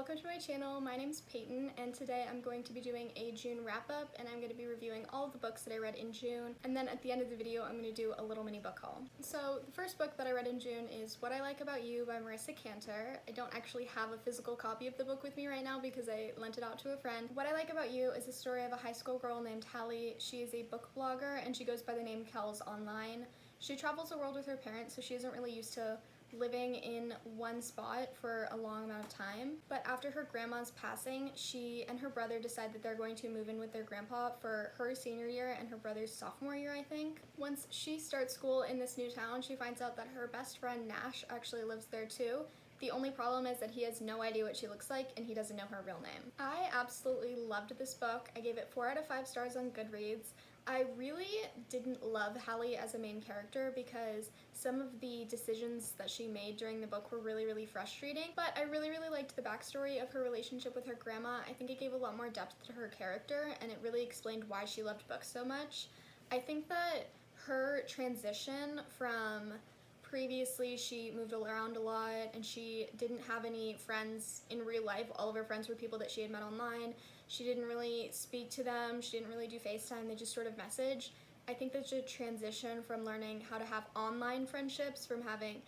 welcome to my channel. My name's Peyton, and today I'm going to be doing a June wrap-up, and I'm going to be reviewing all of the books that I read in June, and then at the end of the video I'm going to do a little mini book haul. So the first book that I read in June is What I Like About You by Marisa Kanter. I don't actually have a physical copy of the book with me right now because I lent it out to a friend. What I Like About You is the story of a high school girl named Kiley. She is a book blogger, and she goes by the name Kells online. She travels the world with her parents, so she isn't really used to living in one spot for a long amount of time. But after her grandma's passing, she and her brother decide that they're going to move in with their grandpa for her senior year and her brother's sophomore year, I think. Once she starts school in this new town, she finds out that her best friend Nash actually lives there too. The only problem is that he has no idea what she looks like and he doesn't know her real name. I absolutely loved this book. I gave it 4 out of 5 stars on Goodreads. I really didn't love Hallie as a main character because some of the decisions that she made during the book were really frustrating, but I really liked the backstory of her relationship with her grandma. I think it gave a lot more depth to her character and it really explained why she loved books so much. I think that her transition from previously she moved around a lot and she didn't have any friends in real life. All of her friends were people that she had met online. She didn't really speak to them. She didn't really do FaceTime. They just sort of messaged. I think that's a transition from learning how to have online friendships, from having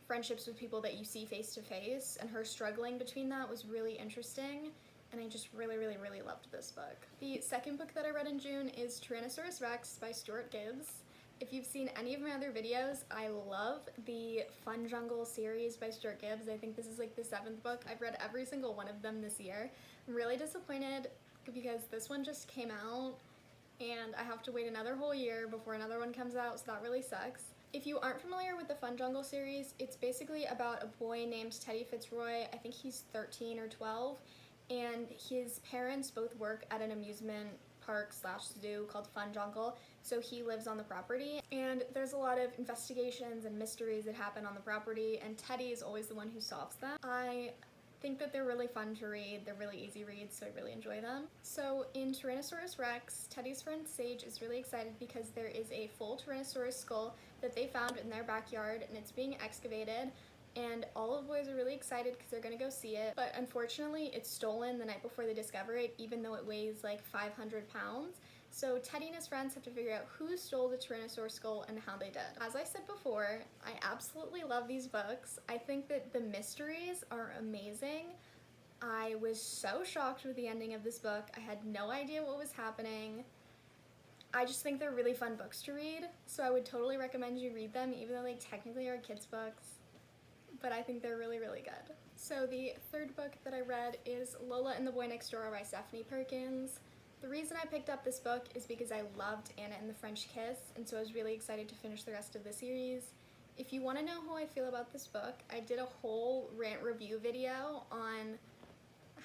friendships with people that you see face to face, and her struggling between that was really interesting. And I just really loved this book. The second book that I read in June is Tyrannosaurus Rex by Stuart Gibbs. If you've seen any of my other videos, I love the Fun Jungle series by Stuart Gibbs. I think this is like the 7th book. I've read every single one of them this year. I'm really disappointed because this one just came out and I have to wait another whole year before another one comes out, so that really sucks. If you aren't familiar with the Fun Jungle series, it's basically about a boy named Teddy Fitzroy. I think he's 13 or 12, and his parents both work at an amusement park / zoo called Fun Jungle, so he lives on the property, and there's a lot of investigations and mysteries that happen on the property, and Teddy is always the one who solves them. I think that they're really fun to read. They're really easy reads, so I really enjoy them. So in Tyrannosaurus Rex, Teddy's friend Sage is really excited because there is a full Tyrannosaurus skull that they found in their backyard and it's being excavated, and all of the boys are really excited because they're gonna go see it, but unfortunately it's stolen the night before they discover it, even though it weighs like 500 pounds. So Teddy and his friends have to figure out who stole the Tyrannosaurus skull and how they did. As I said before, I absolutely love these books. I think that the mysteries are amazing. I was so shocked with the ending of this book. I had no idea what was happening. I just think they're really fun books to read, so I would totally recommend you read them, even though they technically are kids' books. But I think they're really good. So the third book that I read is Lola and the Boy Next Door by Stephanie Perkins. The reason I picked up this book is because I loved Anna and the French Kiss, and so I was really excited to finish the rest of the series. If you want to know how I feel about this book, I did a whole rant review video on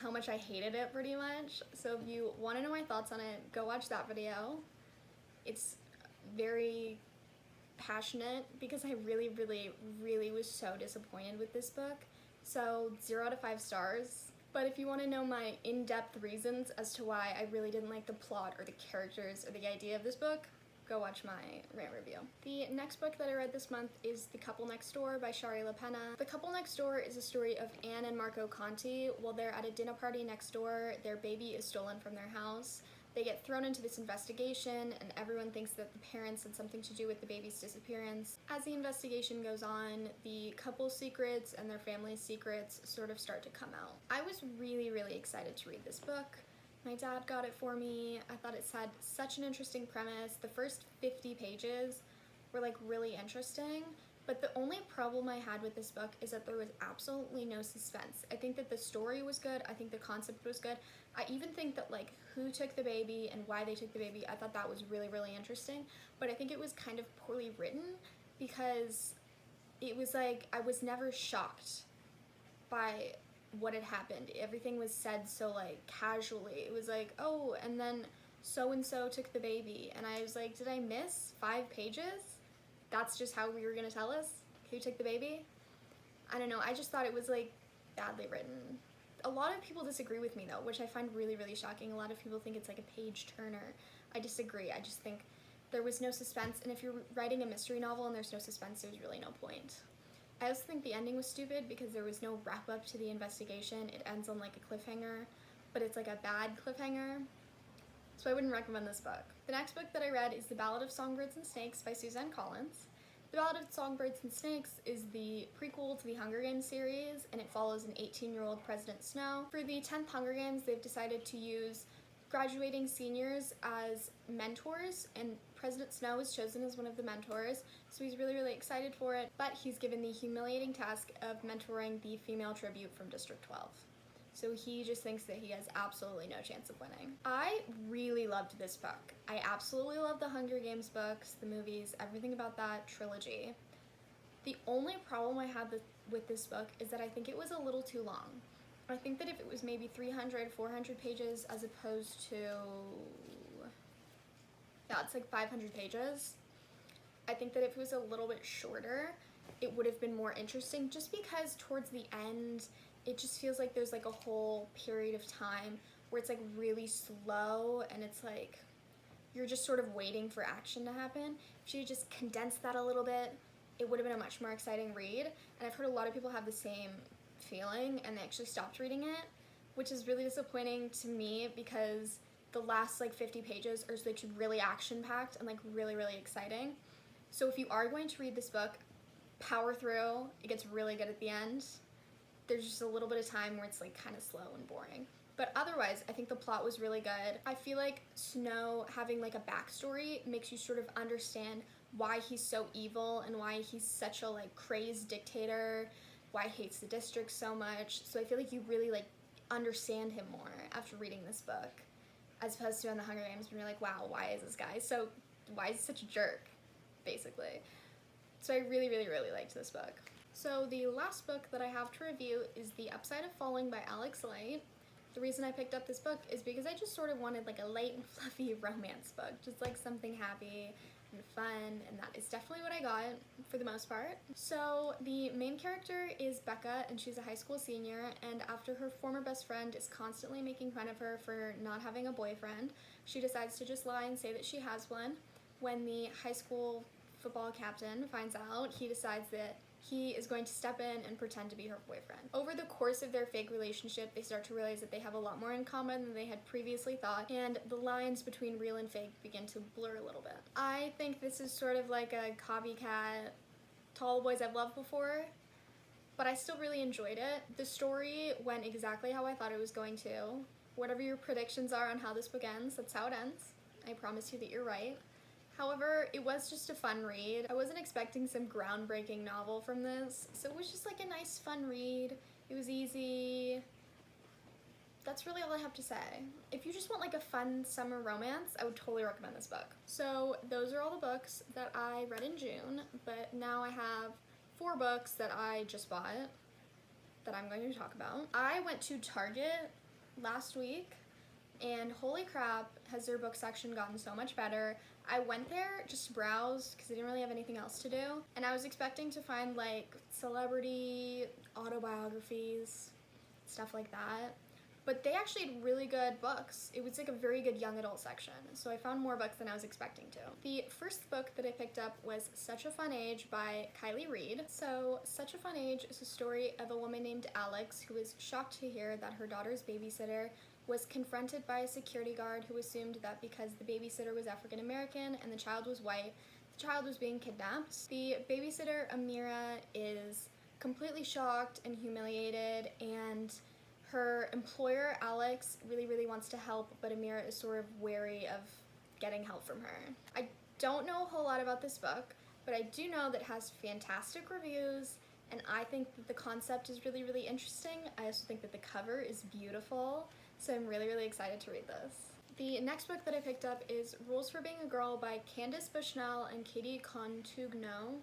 how much I hated it pretty much, so if you want to know my thoughts on it, go watch that video. It's very passionate because I really was so disappointed with this book, so 0 out of 5 stars. But if you want to know my in-depth reasons as to why I really didn't like the plot or the characters or the idea of this book, go watch my rant review. The next book that I read this month is The Couple Next Door by Shari LaPena. The Couple Next Door is a story of Anne and Marco Conti. While they're at a dinner party next door, their baby is stolen from their house. They get thrown into this investigation, and everyone thinks that the parents had something to do with the baby's disappearance. As the investigation goes on, the couple's secrets and their family's secrets sort of start to come out. I was really excited to read this book. My dad got it for me. I thought it had such an interesting premise. The first 50 pages were like really interesting, but the only problem I had with this book is that there was absolutely no suspense. I think that the story was good. I think the concept was good. I even think that like who took the baby and why they took the baby, I thought that was really interesting, but I think it was kind of poorly written because it was like I was never shocked by what had happened. Everything was said so like casually. It was like, oh, and then so-and-so took the baby, and I was like, did I miss 5 pages? That's just how we were gonna tell us who took the baby? I don't know, I just thought it was like badly written. A lot of people disagree with me though, which I find really shocking. A lot of people think it's like a page turner. I disagree. I just think there was no suspense, and if you're writing a mystery novel and there's no suspense, there's really no point. I also think the ending was stupid because there was no wrap up to the investigation. It ends on like a cliffhanger, but it's like a bad cliffhanger. So I wouldn't recommend this book. The next book that I read is The Ballad of Songbirds and Snakes by Suzanne. The Ballad of Songbirds and Snakes is the prequel to the Hunger Games series, and it follows an 18-year-old President Snow. For the 10th Hunger Games, they've decided to use graduating seniors as mentors, and President Snow is chosen as one of the mentors, so he's really, really excited for it, but he's given the humiliating task of mentoring the female tribute from District 12. So he just thinks that he has absolutely no chance of winning. I really loved this book. I absolutely love the Hunger Games books, the movies, everything about that trilogy. The only problem I had with this book is that I think it was a little too long. I think that if it was maybe 300, 400 pages as opposed to, yeah, it's like 500 pages. I think that if it was a little bit shorter, it would have been more interesting, just because towards the end, it just feels like there's like a whole period of time where it's like really slow and it's like you're just sort of waiting for action to happen. If you just condensed that a little bit, it would have been a much more exciting read. And I've heard a lot of people have the same feeling and they actually stopped reading it, which is really disappointing to me because the last like 50 pages are like really action-packed and like really, really exciting. So if you are going to read this book, power through. It gets really good at the end. There's just a little bit of time where it's like kind of slow and boring. But otherwise, I think the plot was really good. I feel like Snow having like a backstory makes you sort of understand why he's so evil and why he's such a like crazed dictator, why he hates the district so much. So I feel like you really like understand him more after reading this book, as opposed to in the Hunger Games when you're like, wow, why is this guy so, why is he such a jerk, basically. So I really, really, really liked this book. So the last book that I have to review is The Upside of Falling by Alex Light. The reason I picked up this book is because I just sort of wanted like a light and fluffy romance book, just like something happy and fun, and that is definitely what I got for the most part. So the main character is Becca, and she's a high school senior, and after her former best friend is constantly making fun of her for not having a boyfriend, she decides to just lie and say that she has one. When the high school football captain finds out, he decides that he is going to step in and pretend to be her boyfriend. Over the course of their fake relationship, they start to realize that they have a lot more in common than they had previously thought, and the lines between real and fake begin to blur a little bit. I think this is sort of like a copycat to All the Boys I've Loved Before, but I still really enjoyed it. The story went exactly how I thought it was going to. Whatever your predictions are on how this book ends, that's how it ends. I promise you that you're right. However, it was just a fun read. I wasn't expecting some groundbreaking novel from this, so it was just like a nice fun read. It was easy. That's really all I have to say. If you just want like a fun summer romance, I would totally recommend this book. So those are all the books that I read in June, but now I have 4 books that I just bought that I'm going to talk about. I went to Target last week, and holy crap, has their book section gotten so much better. I went there just to browse because I didn't really have anything else to do, and I was expecting to find like celebrity autobiographies, stuff like that, but they actually had really good books. It was like a very good young adult section, so I found more books than I was expecting to. The first book that I picked up was Such a Fun Age by Kylie Reid. So Such a Fun Age is a story of a woman named Alex who was shocked to hear that her daughter's babysitter was confronted by a security guard who assumed that because the babysitter was African American and the child was white, the child was being kidnapped. The babysitter, Amira, is completely shocked and humiliated, and her employer, Alex, really, really wants to help, but Amira is sort of wary of getting help from her. I don't know a whole lot about this book, but I do know that it has fantastic reviews, and I think that the concept is really, really interesting. I also think that the cover is beautiful. So I'm really, really excited to read this. The next book that I picked up is Rules for Being a Girl by Candace Bushnell and Katie Contugno.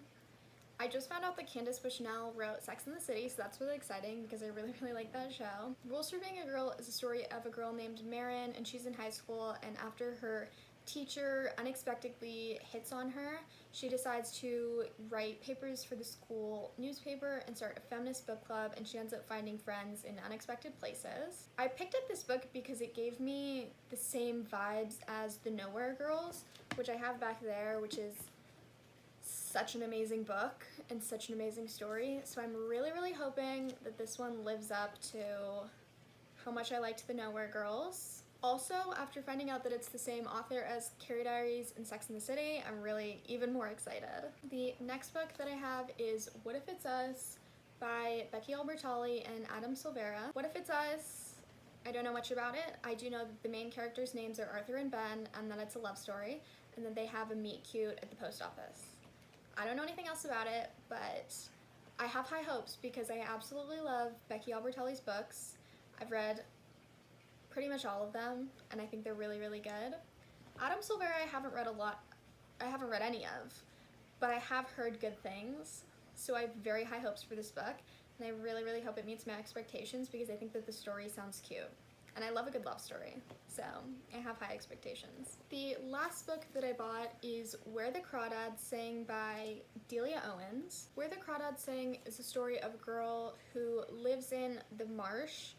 I just found out that Candace Bushnell wrote Sex and the City, so that's really exciting because I really, really like that show. Rules for Being a Girl is a story of a girl named Marin, and she's in high school, and after her teacher unexpectedly hits on her, she decides to write papers for the school newspaper and start a feminist book club, and she ends up finding friends in unexpected places. I picked up this book because it gave me the same vibes as The Nowhere Girls, which I have back there, which is such an amazing book and such an amazing story, so I'm really, really hoping that this one lives up to how much I liked The Nowhere Girls. Also, after finding out that it's the same author as Carrie Diaries and Sex and the City, I'm really even more excited. The next book that I have is What If It's Us by Becky Albertalli and Adam Silvera. What If It's Us? I don't know much about it. I do know that the main characters' names are Arthur and Ben, and that it's a love story, and then they have a meet cute at the post office. I don't know anything else about it, but I have high hopes because I absolutely love Becky Albertalli's books. I've read pretty much all of them, and I think they're really, really good. Adam Silvera I haven't read any of, but I have heard good things, so I have very high hopes for this book, and I really, really hope it meets my expectations because I think that the story sounds cute. And I love a good love story, so I have high expectations. The last book that I bought is Where the Crawdads Sang by Delia Owens. Where the Crawdads Sang is a story of a girl who lives in the marsh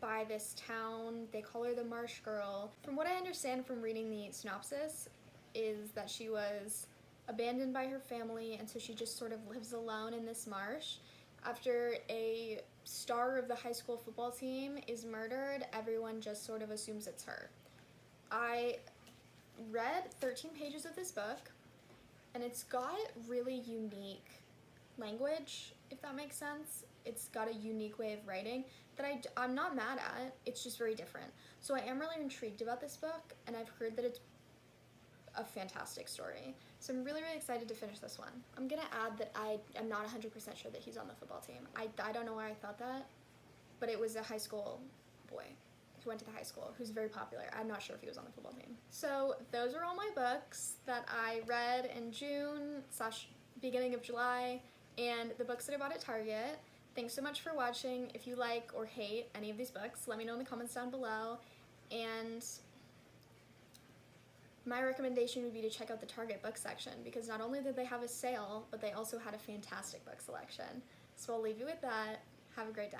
by this town. They call her the Marsh Girl. From what I understand from reading the synopsis is that she was abandoned by her family, and so she just sort of lives alone in this marsh. After a star of the high school football team is murdered, everyone just sort of assumes it's her. I read 13 pages of this book, and it's got really unique language, if that makes sense. It's got a unique way of writing that I'm not mad at. It's just very different. So I am really intrigued about this book, and I've heard that it's a fantastic story. So I'm really, really excited to finish this one. I'm gonna add that I am not 100% sure that he's on the football team. I don't know why I thought that, but it was a high school boy who went to the high school who's very popular. I'm not sure if he was on the football team. So those are all my books that I read in June / beginning of July, and the books that I bought at Target. Thanks so much for watching. If you like or hate any of these books, let me know in the comments down below. And my recommendation would be to check out the Target book section because not only did they have a sale, but they also had a fantastic book selection. So I'll leave you with that. Have a great day.